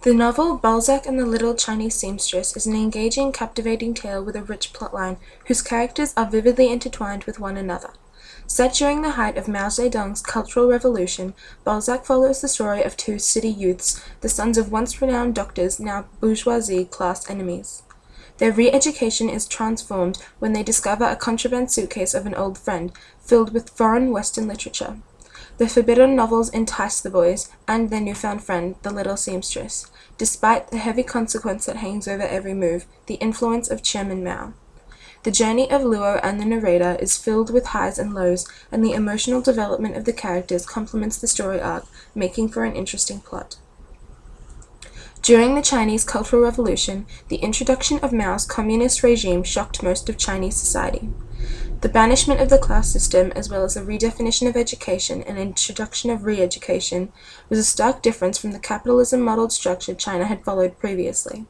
The novel Balzac and the Little Chinese Seamstress is an engaging, captivating tale with a rich plotline whose characters are vividly intertwined with one another. Set during the height of Mao Zedong's Cultural Revolution, Balzac follows the story of two city youths, the sons of once renowned doctors, now bourgeoisie class enemies. Their re-education is transformed when they discover a contraband suitcase of an old friend, filled with foreign Western literature. The forbidden novels entice the boys and their newfound friend, the little seamstress, despite the heavy consequence that hangs over every move, the influence of Chairman Mao. The journey of Luo and the narrator is filled with highs and lows, and the emotional development of the characters complements the story arc, making for an interesting plot. During the Chinese Cultural Revolution, the introduction of Mao's communist regime shocked most of Chinese society. The banishment of the class system, as well as the redefinition of education and introduction of re-education, was a stark difference from the capitalism-modeled structure China had followed previously.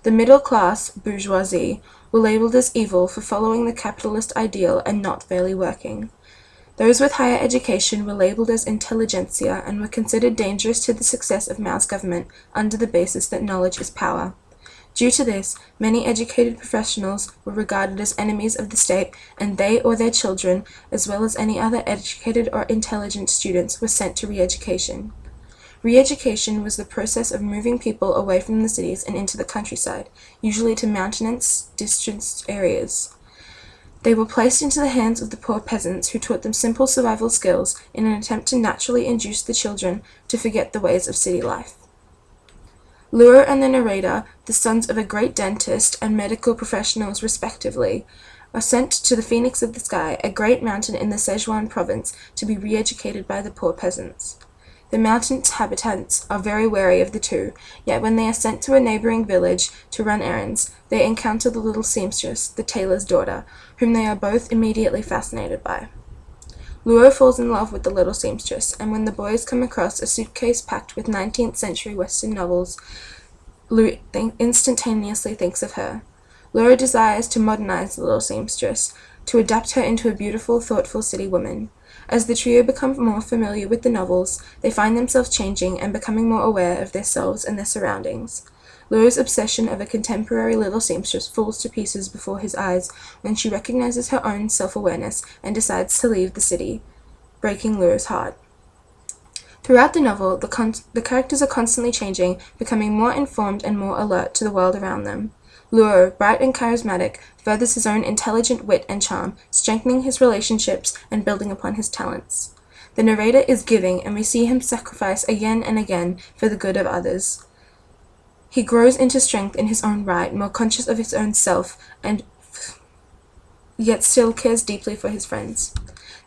The middle class, bourgeoisie, were labeled as evil for following the capitalist ideal and not fairly working. Those with higher education were labeled as intelligentsia and were considered dangerous to the success of Mao's government under the basis that knowledge is power. Due to this, many educated professionals were regarded as enemies of the state, and they or their children, as well as any other educated or intelligent students, were sent to re-education. Re-education was the process of moving people away from the cities and into the countryside, usually to mountainous, distant areas. They were placed into the hands of the poor peasants who taught them simple survival skills in an attempt to naturally induce the children to forget the ways of city life. Luo and the narrator, the sons of a great dentist and medical professionals respectively, are sent to the Phoenix of the Sky, a great mountain in the Sichuan province, to be re-educated by the poor peasants. The mountain inhabitants are very wary of the two, yet when they are sent to a neighboring village to run errands, they encounter the little seamstress, the tailor's daughter, whom they are both immediately fascinated by. Luo falls in love with the little seamstress, and when the boys come across a suitcase packed with 19th century Western novels, Luo instantaneously thinks of her. Luo desires to modernize the little seamstress, to adapt her into a beautiful, thoughtful city woman. As the trio become more familiar with the novels, they find themselves changing and becoming more aware of themselves and their surroundings. Luo's obsession of a contemporary little seamstress falls to pieces before his eyes when she recognizes her own self-awareness and decides to leave the city, breaking Luo's heart. Throughout the novel, the characters are constantly changing, becoming more informed and more alert to the world around them. Luo, bright and charismatic, furthers his own intelligent wit and charm, strengthening his relationships and building upon his talents. The narrator is giving, and we see him sacrifice again and again for the good of others. He grows into strength in his own right, more conscious of his own self, and yet still cares deeply for his friends.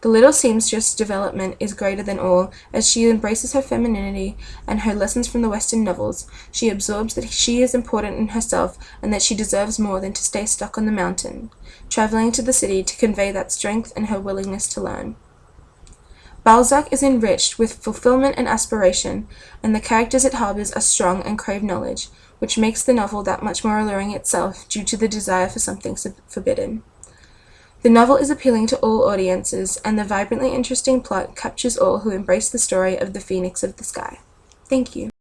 The little seamstress' development is greater than all. As she embraces her femininity and her lessons from the Western novels, she absorbs that she is important in herself and that she deserves more than to stay stuck on the mountain, traveling to the city to convey that strength and her willingness to learn. Balzac is enriched with fulfillment and aspiration, and the characters it harbors are strong and crave knowledge, which makes the novel that much more alluring itself due to the desire for something forbidden. The novel is appealing to all audiences, and the vibrantly interesting plot captures all who embrace the story of the Phoenix of the Sky. Thank you.